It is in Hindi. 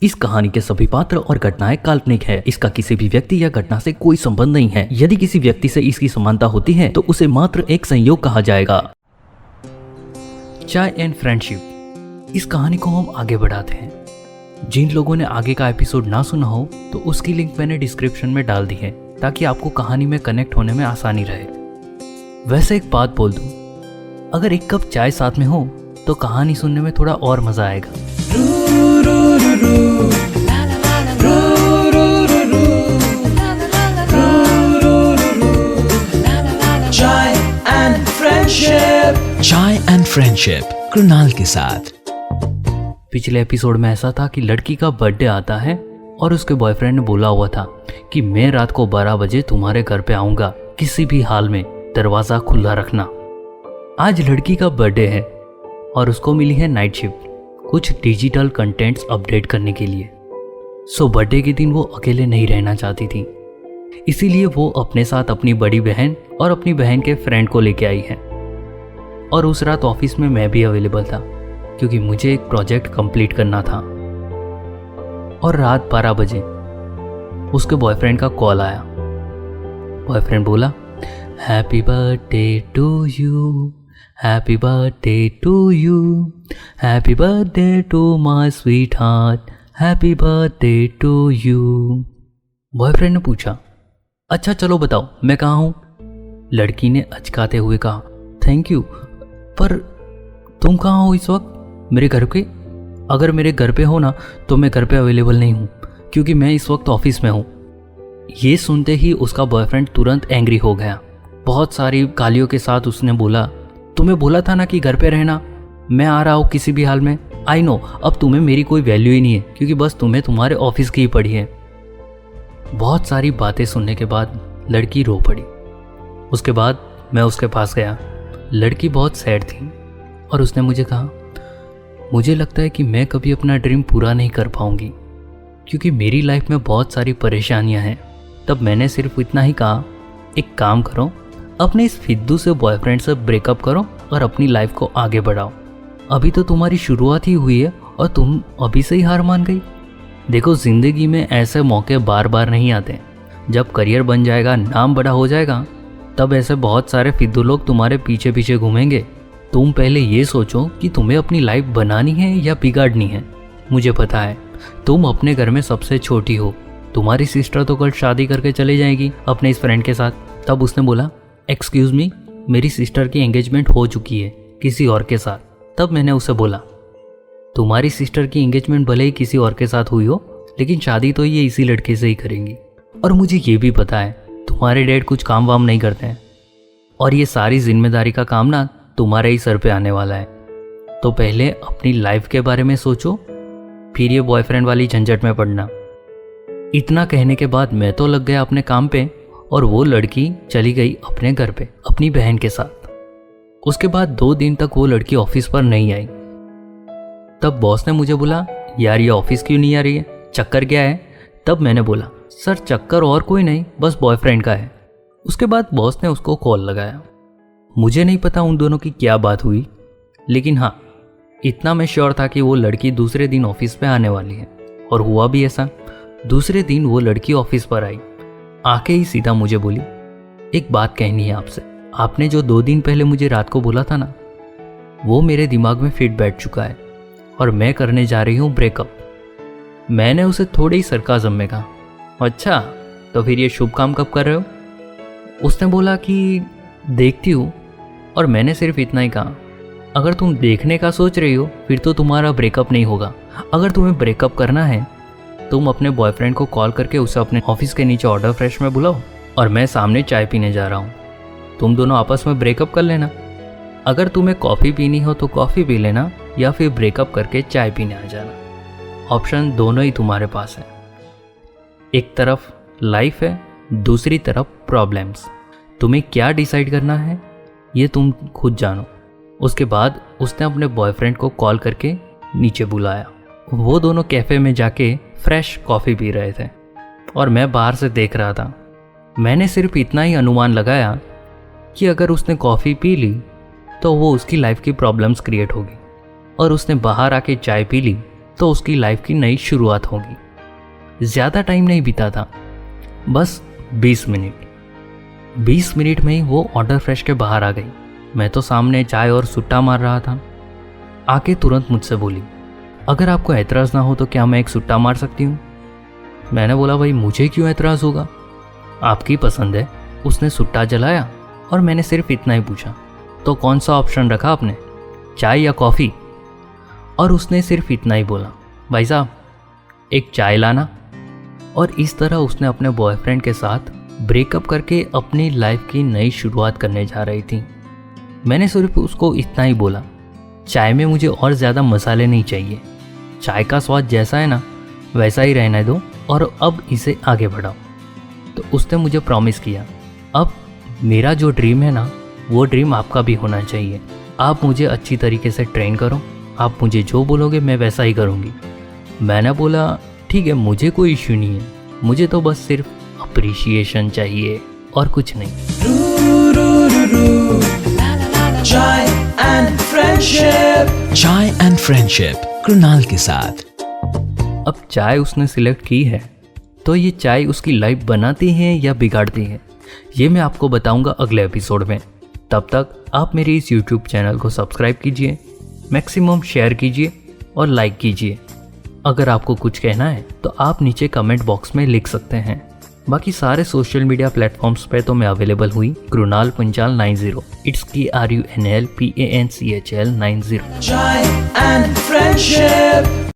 इस कहानी के सभी पात्र और घटनाएं काल्पनिक है। इसका किसी भी व्यक्ति या घटना से कोई संबंध नहीं है। यदि किसी व्यक्ति से इसकी समानता होती है तो उसे मात्र एक संयोग कहा जाएगा। चाय एंड फ्रेंडशिप। इस कहानी को हम आगे बढ़ाते हैं। जिन लोगों ने आगे का एपिसोड ना सुना हो तो उसकी लिंक मैंने डिस्क्रिप्शन में डाल दी है ताकि आपको कहानी में कनेक्ट होने में आसानी रहे। वैसे एक बात बोल दूं, अगर एक कप चाय साथ में हो तो कहानी सुनने में थोड़ा और मजा आएगा। चाय एंड फ्रेंडशिप कृणाल के साथ। पिछले एपिसोड में ऐसा था कि लड़की का बर्थडे आता है और उसके बॉयफ्रेंड ने बोला हुआ था कि मैं रात को 12 बजे तुम्हारे घर पे आऊंगा, किसी भी हाल में दरवाजा खुला रखना। आज लड़की का बर्थडे है और उसको मिली है नाइट शिफ्ट, कुछ डिजिटल कंटेंट्स अपडेट करने के लिए। सो बर्थडे के दिन वो अकेले नहीं रहना चाहती थी, इसीलिए वो अपने साथ अपनी बड़ी बहन और अपनी बहन के फ्रेंड को लेके आई है। और उस रात ऑफिस में मैं भी अवेलेबल था क्योंकि मुझे एक प्रोजेक्ट कंप्लीट करना था। और रात 12 बजे उसके बॉयफ्रेंड का कॉल आया। बॉयफ्रेंड बोला, happy birthday to you, happy birthday to you, happy birthday to my sweet heart, happy birthday to you. Boyfriend ने पूछा, अच्छा चलो बताओ मैं कहाँ हूँ। लड़की ने अचकाते हुए कहा, थैंक यू, पर तुम कहाँ हो इस वक्त? मेरे घर पे? अगर मेरे घर पे हो ना तो मैं घर पे अवेलेबल नहीं हूँ क्योंकि मैं इस वक्त ऑफिस में हूँ। ये सुनते ही उसका बॉयफ्रेंड तुरंत एंग्री हो गया। बहुत सारी गालियों के साथ उसने बोला, तुम्हें बोला था ना कि घर पे रहना, मैं आ रहा हूँ किसी भी हाल में। आई नो अब तुम्हें मेरी कोई वैल्यू ही नहीं है क्योंकि बस तुम्हें तुम्हारे ऑफिस की ही पड़ी है। बहुत सारी बातें सुनने के बाद लड़की रो पड़ी। उसके बाद मैं उसके पास गया। लड़की बहुत सैड थी और उसने मुझे कहा, मुझे लगता है कि मैं कभी अपना ड्रीम पूरा नहीं कर पाऊंगी क्योंकि मेरी लाइफ में बहुत सारी परेशानियां हैं। तब मैंने सिर्फ इतना ही कहा, एक काम करो, अपने इस फिद्दू से बॉयफ्रेंड से ब्रेकअप करो और अपनी लाइफ को आगे बढ़ाओ। अभी तो तुम्हारी शुरुआत ही हुई है और तुम अभी से ही हार मान गई। देखो, जिंदगी में ऐसे मौके बार बार नहीं आते। जब करियर बन जाएगा, नाम बड़ा हो जाएगा, तब ऐसे बहुत सारे फिद्दू लोग तुम्हारे पीछे पीछे घूमेंगे। तुम पहले ये सोचो कि तुम्हें अपनी लाइफ बनानी है या बिगाड़नी है। मुझे पता है तुम अपने घर में सबसे छोटी हो। तुम्हारी सिस्टर तो कल शादी करके चली जाएगी अपने इस फ्रेंड के साथ। तब उसने बोला, एक्सक्यूज मी, मेरी सिस्टर की एंगेजमेंट हो चुकी है किसी और के साथ। तब मैंने उसे बोला, तुम्हारी सिस्टर की एंगेजमेंट भले ही किसी और के साथ हुई हो लेकिन शादी तो ये इसी लड़के से ही करेंगी। और मुझे ये भी पता है तुम्हारे डैड कुछ काम वाम नहीं करते हैं और ये सारी जिम्मेदारी का काम ना तुम्हारे ही सर पे आने वाला है। तो पहले अपनी लाइफ के बारे में सोचो, फिर ये बॉयफ्रेंड वाली झंझट में पड़ना। इतना कहने के बाद मैं तो लग गया अपने काम पे और वो लड़की चली गई अपने घर पे अपनी बहन के साथ। उसके बाद 2 दिन तक वो लड़की ऑफिस पर नहीं आई। तब बॉस ने मुझे बोला, यार ये ऑफिस क्यों नहीं आ रही है, चक्कर क्या है? तब मैंने बोला, सर चक्कर और कोई नहीं, बस बॉयफ्रेंड का है। उसके बाद बॉस ने उसको कॉल लगाया। मुझे नहीं पता उन दोनों की क्या बात हुई, लेकिन हाँ इतना मैं श्योर था कि वो लड़की दूसरे दिन ऑफिस पे आने वाली है। और हुआ भी ऐसा। दूसरे दिन वो लड़की ऑफिस पर आई। आके ही सीधा मुझे बोली, एक बात कहनी है आपसे। आपने जो 2 दिन पहले मुझे रात को बोला था ना, वो मेरे दिमाग में फिट बैठ चुका है और मैं करने जा रही हूँ ब्रेकअप। मैंने उसे थोड़े ही सरकाज़म में कहा, अच्छा तो फिर ये शुभ काम कब कर रहे हो? उसने बोला कि देखती हूँ। और मैंने सिर्फ इतना ही कहा, अगर तुम देखने का सोच रही हो फिर तो तुम्हारा ब्रेकअप नहीं होगा। अगर तुम्हें ब्रेकअप करना है तुम अपने बॉयफ्रेंड को कॉल करके उसे अपने ऑफिस के नीचे ऑर्डर फ्रेश में बुलाओ और मैं सामने चाय पीने जा रहा हूँ। तुम दोनों आपस में ब्रेकअप कर लेना। अगर तुम्हें कॉफ़ी पीनी हो तो कॉफ़ी पी लेना या फिर ब्रेकअप करके चाय पीने आ जाना। ऑप्शन दोनों ही तुम्हारे पास है। एक तरफ लाइफ है, दूसरी तरफ प्रॉब्लम्स। तुम्हें क्या डिसाइड करना है ये तुम खुद जानो। उसके बाद उसने अपने बॉयफ्रेंड को कॉल करके नीचे बुलाया। वो दोनों कैफ़े में जाके फ्रेश कॉफ़ी पी रहे थे और मैं बाहर से देख रहा था। मैंने सिर्फ इतना ही अनुमान लगाया कि अगर उसने कॉफ़ी पी ली तो वो उसकी लाइफ की प्रॉब्लम्स क्रिएट होगी और उसने बाहर आके चाय पी ली तो उसकी लाइफ की नई शुरुआत होगी। ज़्यादा टाइम नहीं बीता था, बस 20 मिनट। 20 मिनट में ही वो ऑर्डर फ्रेश के बाहर आ गई। मैं तो सामने चाय और सुट्टा मार रहा था। आके तुरंत मुझसे बोली, अगर आपको एतराज़ ना हो तो क्या मैं एक सुट्टा मार सकती हूँ? मैंने बोला, भाई मुझे क्यों एतराज़ होगा, आपकी पसंद है। उसने सुट्टा जलाया और मैंने सिर्फ इतना ही पूछा, तो कौन सा ऑप्शन रखा आपने, चाय या कॉफ़ी? और उसने सिर्फ इतना ही बोला, भाई साहब एक चाय लाना। और इस तरह उसने अपने बॉयफ्रेंड के साथ ब्रेकअप करके अपनी लाइफ की नई शुरुआत करने जा रही थी। मैंने सिर्फ उसको इतना ही बोला, चाय में मुझे और ज़्यादा मसाले नहीं चाहिए, चाय का स्वाद जैसा है ना वैसा ही रहने दो और अब इसे आगे बढ़ाओ। तो उसने मुझे प्रॉमिस किया, अब मेरा जो ड्रीम है ना वो ड्रीम आपका भी होना चाहिए। आप मुझे अच्छी तरीके से ट्रेन करो, आप मुझे जो बोलोगे मैं वैसा ही करूँगी। मैंने बोला, ठीक है, मुझे कोई इश्यू नहीं है, मुझे तो बस सिर्फ अप्रिशिएशन चाहिए और कुछ नहीं। चाय एंड फ्रेंडशिप कृणाल के साथ। अब चाय उसने सिलेक्ट की है तो ये चाय उसकी लाइफ बनाती है या बिगाड़ती है, ये मैं आपको बताऊंगा अगले एपिसोड में। तब तक आप मेरे इस YouTube चैनल को सब्सक्राइब कीजिए, मैक्सिमम शेयर कीजिए और लाइक कीजिए। अगर आपको कुछ कहना है तो आप नीचे कमेंट बॉक्स में लिख सकते हैं। बाकी सारे सोशल मीडिया प्लेटफॉर्म्स पे तो मैं अवेलेबल हुई Krunal Panchal 90। It's KRUNALPANCHL 90। Chai and friendship.